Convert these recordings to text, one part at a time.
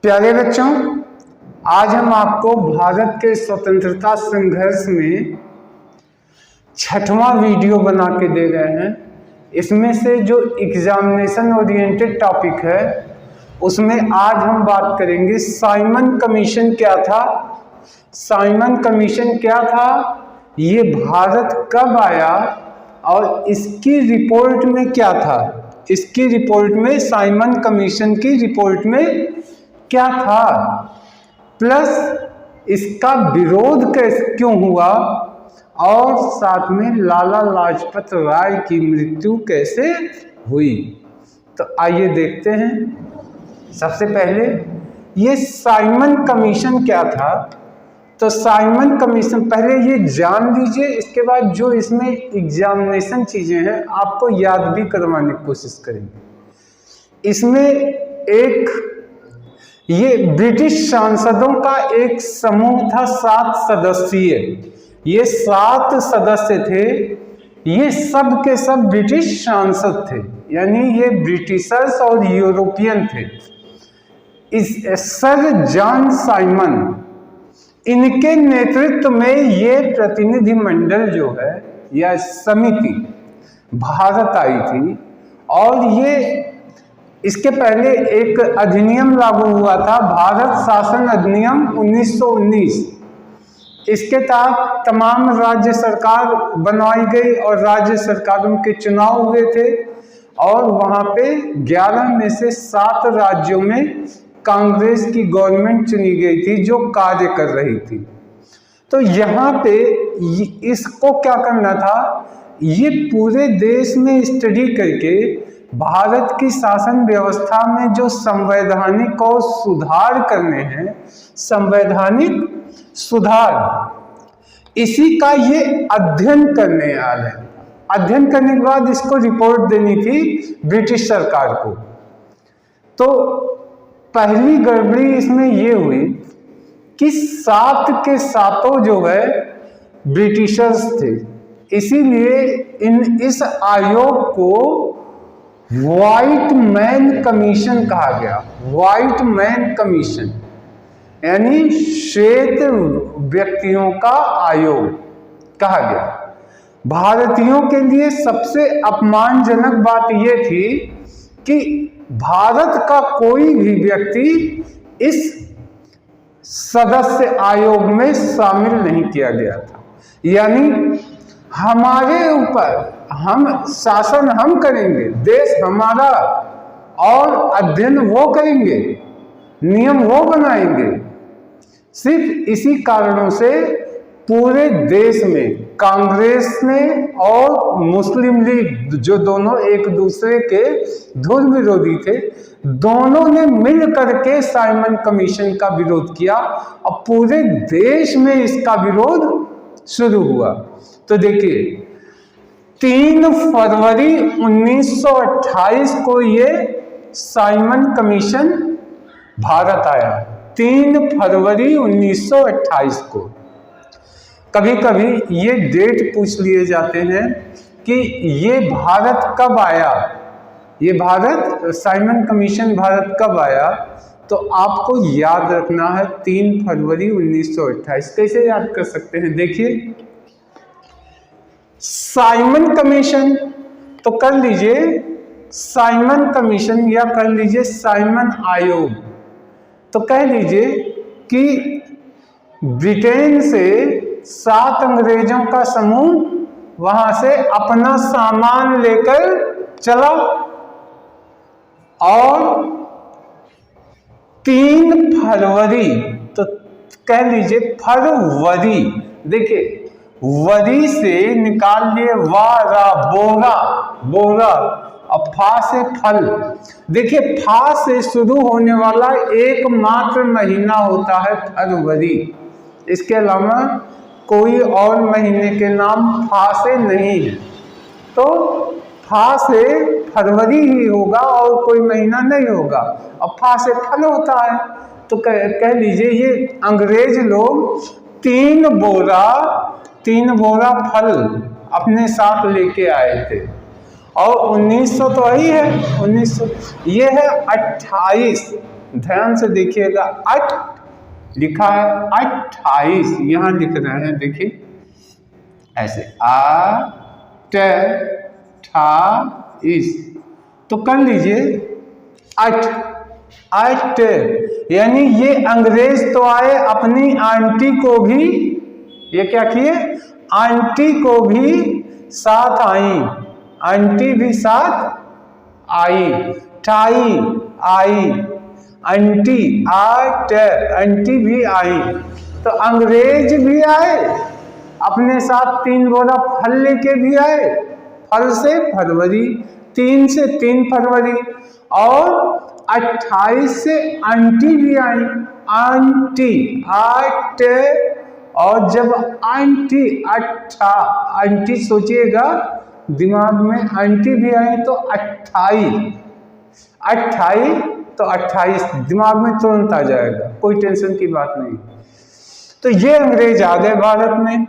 प्यारे बच्चों, आज हम आपको भारत के स्वतंत्रता संघर्ष में 6वां वीडियो बना के दे रहे हैं। इसमें से जो एग्जामिनेशन ओरिएंटेड टॉपिक है उसमें आज हम बात करेंगे साइमन कमीशन क्या था। साइमन कमीशन क्या था, ये भारत कब आया और इसकी रिपोर्ट में क्या था। इसकी रिपोर्ट में, साइमन कमीशन की रिपोर्ट में क्या था, प्लस इसका विरोध क्यों हुआ और साथ में लाला लाजपत राय की मृत्यु कैसे हुई। तो आइए देखते हैं। सबसे पहले ये साइमन कमीशन क्या था। तो साइमन कमीशन पहले ये जान लीजिए, इसके बाद जो इसमें एग्जामिनेशन चीजें हैं आपको याद भी करवाने की कोशिश करेंगे। इसमें एक ये ब्रिटिश सांसदों का एक समूह था, 7 सदस्यीय। ये 7 सदस्य थे, ये सब के सब ब्रिटिश सांसद थे, यानी ये ब्रिटिशर्स और यूरोपियन थे। इस सर जॉन साइमन, इनके नेतृत्व में ये प्रतिनिधि मंडल जो है या समिति भारत आई थी। और ये इसके पहले एक अधिनियम लागू हुआ था, भारत शासन अधिनियम 1919। इसके तहत तमाम राज्य सरकार बनवाई गई और राज्य सरकारों के चुनाव हुए थे और वहाँ पे 11 में से 7 राज्यों में कांग्रेस की गवर्नमेंट चुनी गई थी जो कार्य कर रही थी। तो यहाँ पे इसको क्या करना था, ये पूरे देश में स्टडी करके भारत की शासन व्यवस्था में जो संवैधानिक और सुधार करने हैं, संवैधानिक सुधार, इसी का ये अध्ययन करने वाले हैं। अध्ययन करने के बाद इसको रिपोर्ट देनी थी ब्रिटिश सरकार को। तो पहली गड़बड़ी इसमें ये हुई कि 7 के 7 जो है ब्रिटिशर्स थे, इसीलिए इस आयोग को व्हाइट मैन कमीशन कहा गया। व्हाइट मैन कमीशन यानी श्वेत व्यक्तियों का आयोग कहा गया। भारतीयों के लिए सबसे अपमानजनक बात यह थी कि भारत का कोई भी व्यक्ति इस सदस्य आयोग में शामिल नहीं किया गया था। यानी हमारे ऊपर, हम शासन हम करेंगे, देश हमारा, और अध्ययन वो करेंगे, नियम वो बनाएंगे। सिर्फ इसी कारणों से पूरे देश में कांग्रेस ने और मुस्लिम लीग, जो दोनों एक दूसरे के धुर विरोधी थे, दोनों ने मिल करके साइमन कमीशन का विरोध किया और पूरे देश में इसका विरोध शुरू हुआ। तो देखिए 3 फरवरी 1928 को ये साइमन कमीशन भारत आया। 3 फरवरी 1928 को। कभी कभी ये डेट पूछ लिए जाते हैं कि ये भारत कब आया, ये भारत साइमन कमीशन भारत कब आया। तो आपको याद रखना है 3 फरवरी 1928। कैसे याद कर सकते हैं, देखिए साइमन कमीशन, तो कर लीजिए साइमन कमीशन या कर लीजिए साइमन आयोग। तो कह लीजिए कि ब्रिटेन से 7 अंग्रेजों का समूह वहां से अपना सामान लेकर चला और 3 फरवरी, तो कह लीजिए फरवरी, देखिए वरी से निकाल लिए वारा, बोरा, बोरा, और फा से फल। देखिए फा से शुरू होने वाला एकमात्र महीना होता है फरवरी। इसके अलावा कोई और महीने के नाम फा से नहीं है। तो फा से फरवरी ही होगा और कोई महीना नहीं होगा, और फा से फल होता है। तो कह लीजिए ये अंग्रेज लोग 3 बोरा फल अपने साथ लेके आए थे। और 1900 तो वही है, 1900 ये है 28 ध्यान से देखिएगा, अट लिखा है 28, यहां लिख रहे हैं, देखिए ऐसे 28, तो कर लीजिए 8, यानी ये अंग्रेज तो आए, अपनी आंटी को भी ये क्या किए, आंटी को भी साथ आई, आंटी भी साथ आई, टाई आई, आंटी आंटी भी आई, तो अंग्रेज भी आए, अपने साथ 3 बोरा फल लेके भी आए, फल से फरवरी, 3 से 3 फरवरी, और 28 से आंटी भी आई, आंटी 8, और जब आंटी आंटी सोचिएगा दिमाग में, आंटी भी आई तो 28, तो 28 दिमाग में तुरंत आ जाएगा, कोई टेंशन की बात नहीं। तो ये अंग्रेज आ गए भारत में।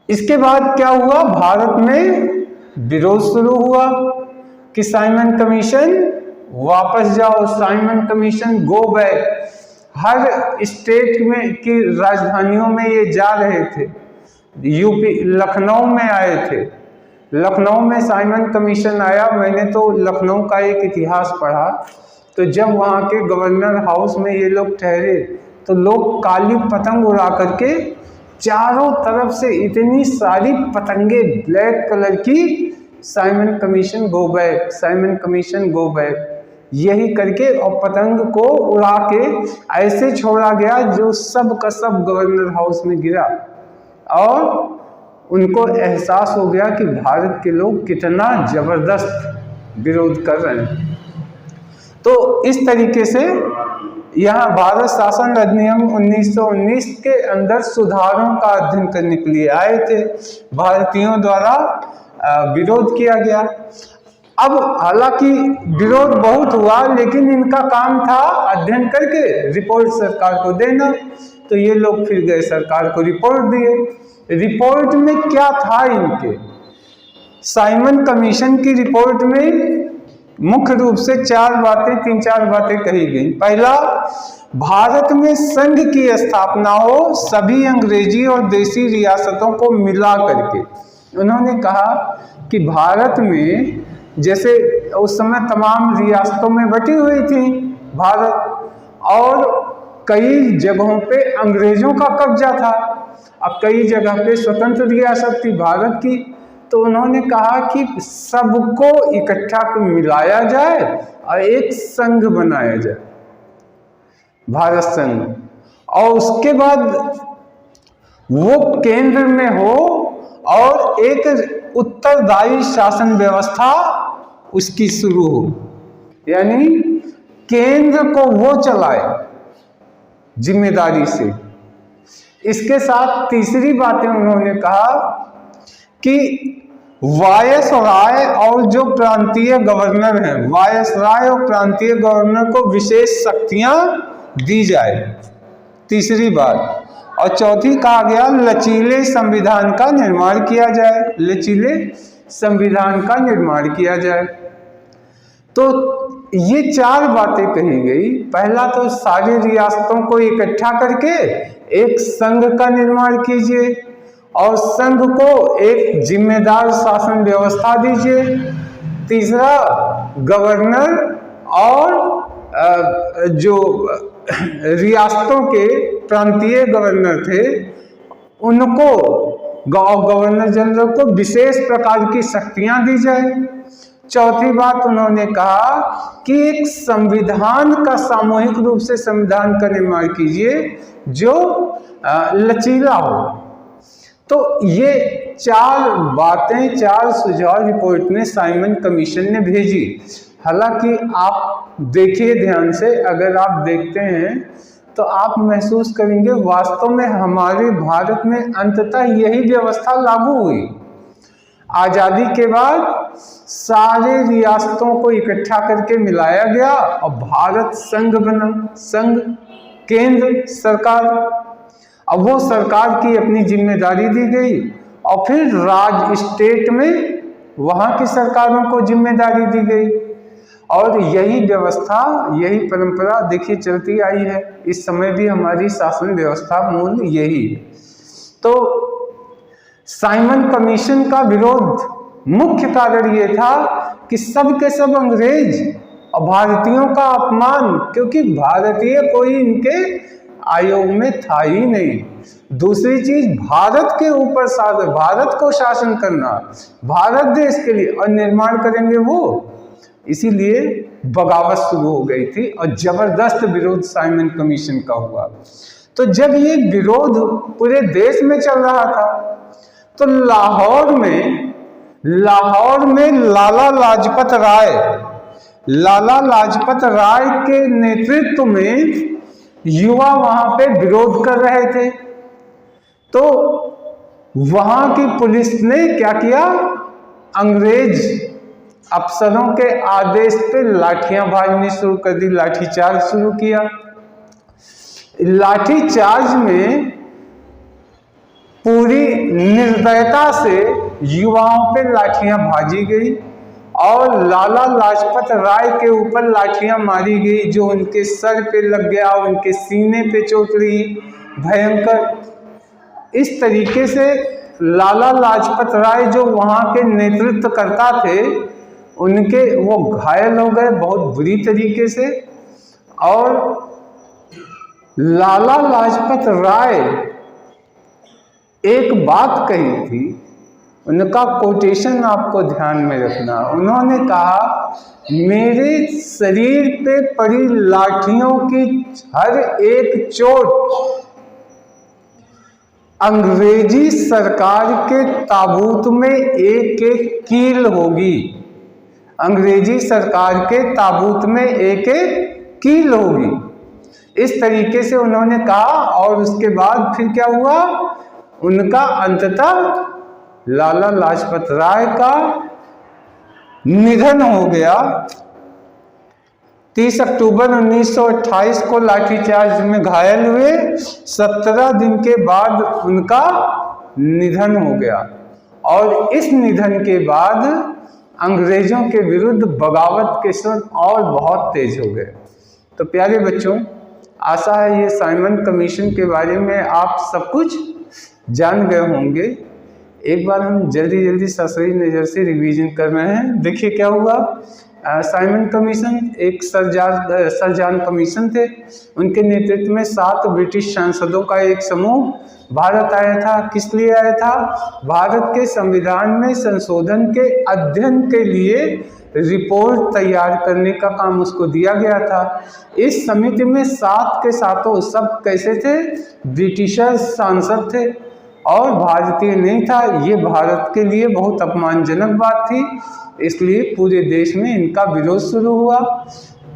इसके बाद क्या हुआ, भारत में विरोध शुरू हुआ कि साइमन कमीशन वापस जाओ, साइमन कमीशन गो बैक। हर स्टेट में की राजधानियों में ये जा रहे थे, यूपी लखनऊ में आए थे, लखनऊ में साइमन कमीशन आया। मैंने तो लखनऊ का एक इतिहास पढ़ा, तो जब वहाँ के गवर्नर हाउस में ये लोग ठहरे तो लोग काली पतंग उड़ा करके, चारों तरफ से इतनी सारी पतंगे ब्लैक कलर की, Simon commission go back, Simon commission go back, यही करके और पतंग को उड़ा के ऐसे छोड़ा गया जो सब का सब गवर्नर हाउस में गिरा, और उनको एहसास हो गया कि भारत के लोग कितना जबरदस्त विरोध कर रहे हैं। तो इस तरीके से यहाँ भारत शासन अधिनियम 1919 के अंदर सुधारों का अध्ययन करने के लिए आए थे, भारतीयों द्वारा विरोध किया गया। अब हालांकि विरोध बहुत हुआ, लेकिन इनका काम था अध्ययन करके रिपोर्ट सरकार को देना, तो ये लोग फिर गए सरकार को रिपोर्ट दिए। रिपोर्ट में क्या था इनके, साइमन कमीशन की रिपोर्ट में मुख्य रूप से 3-4 बातें कही गई। पहला, भारत में संघ की स्थापना हो, सभी अंग्रेजी और देसी रियासतों को मिला करके। उन्होंने कहा कि भारत में जैसे उस समय तमाम रियासतों में बटी हुई थी भारत, और कई जगहों पे अंग्रेजों का कब्जा था, अब कई जगह पे स्वतंत्र रियासत थी भारत की। तो उन्होंने कहा कि सबको इकट्ठा मिलाया जाए और एक संघ बनाया जाए, भारत संघ, और उसके बाद वो केंद्र में हो और एक उत्तरदायी शासन व्यवस्था उसकी शुरू हो, यानी केंद्र को वो चलाए जिम्मेदारी से। इसके साथ तीसरी बातें उन्होंने कहा कि वायसराय और जो प्रांतीय गवर्नर हैं, वायसराय और प्रांतीय गवर्नर को विशेष शक्तियां दी जाए, तीसरी बात। और चौथी कहा गया लचीले संविधान का निर्माण किया जाए, लचीले संविधान का निर्माण किया जाए। तो ये 4 बातें कही गई। पहला तो सारी रियासतों को इकट्ठा करके एक संघ का निर्माण कीजिए और संघ को एक जिम्मेदार शासन व्यवस्था दीजिए। तीसरा, गवर्नर और जो रियासतों के प्रांतीय गवर्नर थे उनको, गवर्नर जनरल को विशेष प्रकार की शक्तियां दी जाए। चौथी बात उन्होंने कहा कि एक संविधान का, सामूहिक रूप से संविधान का निर्माण कीजिए जो लचीला हो। तो ये 4 बातें, 4 सुझाव रिपोर्ट में साइमन कमीशन ने भेजी। हालांकि आप देखिए ध्यान से, अगर आप देखते हैं तो आप महसूस करेंगे वास्तव में हमारे भारत में अंततः यही व्यवस्था लागू हुई। आज़ादी के बाद सारे रियासतों को इकट्ठा करके मिलाया गया और भारत संघ बना, संघ केंद्र सरकार। अब वो सरकार की अपनी जिम्मेदारी दी गई और फिर राज्य स्टेट में वहाँ की सरकारों को जिम्मेदारी दी गई। और यही व्यवस्था, यही परंपरा देखिए चलती आई है। इस समय भी हमारी शासन व्यवस्था मूल यही है। तो साइमन कमीशन का विरोध मुख्य कारण ये था कि सब के सब अंग्रेज और भारतीयों का अपमान, क्योंकि भारतीय कोई इनके आयोग में था ही नहीं। दूसरी चीज, भारत के ऊपर शासन, भारत को शासन करना, भारत देश के लिए और निर्माण करेंगे वो, इसीलिए बगावत शुरू हो गई थी और जबरदस्त विरोध साइमन कमीशन का हुआ। तो जब ये विरोध पूरे देश में चल रहा था तो लाहौर में लाला लाजपत राय के नेतृत्व में युवा वहां पे विरोध कर रहे थे। तो वहां की पुलिस ने क्या किया, अंग्रेज अफसरों के आदेश पे लाठियां भाजनी शुरू कर दी, लाठीचार्ज शुरू किया। लाठीचार्ज में पूरी निर्दयता से युवाओं पे लाठियां भाजी गई और लाला लाजपत राय के ऊपर लाठियां मारी गई, जो उनके सर पे लग गया, उनके सीने पे चोट रही भयंकर। इस तरीके से लाला लाजपत राय जो वहां के नेतृत्व करता थे, उनके वो घायल हो गए बहुत बुरी तरीके से। और लाला लाजपत राय एक बात कही थी, उनका कोटेशन आपको ध्यान में रखना। उन्होंने कहा, मेरे शरीर पे पड़ी लाठियों की हर एक चोट अंग्रेजी सरकार के ताबूत में एक एक कील होगी, अंग्रेजी सरकार के ताबूत में एक एक कील होगी। इस तरीके से उन्होंने कहा। और उसके बाद फिर क्या हुआ, उनका अंततः लाला लाजपत राय का निधन हो गया। 30 अक्टूबर 1928 को लाठीचार्ज में घायल हुए, 17 दिन के बाद उनका निधन हो गया। और इस निधन के बाद अंग्रेजों के विरुद्ध बगावत के स्वर और बहुत तेज हो गए। तो प्यारे बच्चों, आशा है ये साइमन कमीशन के बारे में आप सब कुछ जान गए होंगे। एक बार हम जल्दी सरसरी नज़र से रिवीजन कर रहे हैं। देखिए क्या हुआ, साइमन कमीशन एक सर जॉन कमीशन थे। उनके नेतृत्व में 7 ब्रिटिश सांसदों का एक समूह भारत आया था। किस लिए आया था, भारत के संविधान में संशोधन के अध्ययन के लिए रिपोर्ट तैयार करने का काम उसको दिया गया था। इस समिति में 7 के सातों सब कैसे थे, ब्रिटिशर्स सांसद थे और भारतीय नहीं था। ये भारत के लिए बहुत अपमानजनक बात थी, इसलिए पूरे देश में इनका विरोध शुरू हुआ।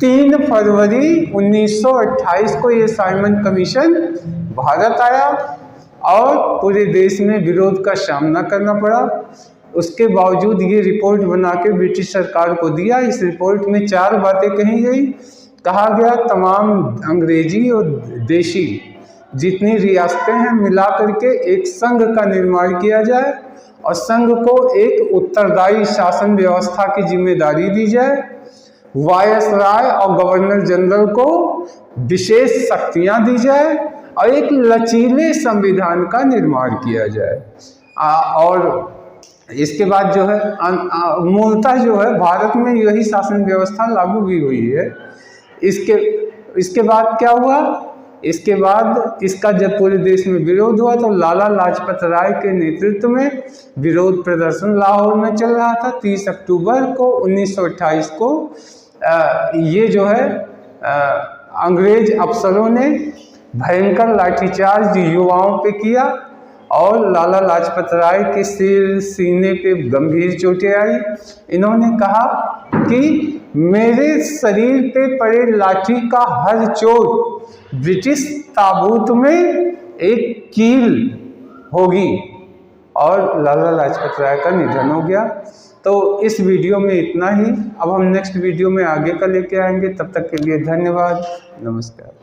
3 फरवरी 1928 को ये साइमन कमीशन भारत आया और पूरे देश में विरोध का सामना करना पड़ा। उसके बावजूद ये रिपोर्ट बना के ब्रिटिश सरकार को दिया। इस रिपोर्ट में 4 बातें कही गई। कहा गया, तमाम अंग्रेजी और देशी जितनी रियासतें हैं मिला करके एक संघ का निर्माण किया जाए और संघ को एक उत्तरदायी शासन व्यवस्था की जिम्मेदारी दी जाए। वायसराय और गवर्नर जनरल को विशेष शक्तियां दी जाए और एक लचीले संविधान का निर्माण किया जाए। और इसके बाद जो है मूलतः जो है भारत में यही शासन व्यवस्था लागू भी हुई है। इसके बाद क्या हुआ, इसके बाद इसका जब पूरे देश में विरोध हुआ तो लाला लाजपत राय के नेतृत्व में विरोध प्रदर्शन लाहौर में चल रहा था। 30 अक्टूबर को 1928 को ये जो है अंग्रेज अफसरों ने भयंकर लाठीचार्ज युवाओं पे किया और लाला लाजपत राय के सिर सीने पे गंभीर चोटें आई। इन्होंने कहा कि मेरे शरीर पे पड़े लाठी का हर चोट ब्रिटिश ताबूत में एक कील होगी और लाला लाजपत राय का निधन हो गया। तो इस वीडियो में इतना ही। अब हम नेक्स्ट वीडियो में आगे का लेके आएंगे। तब तक के लिए धन्यवाद, नमस्कार।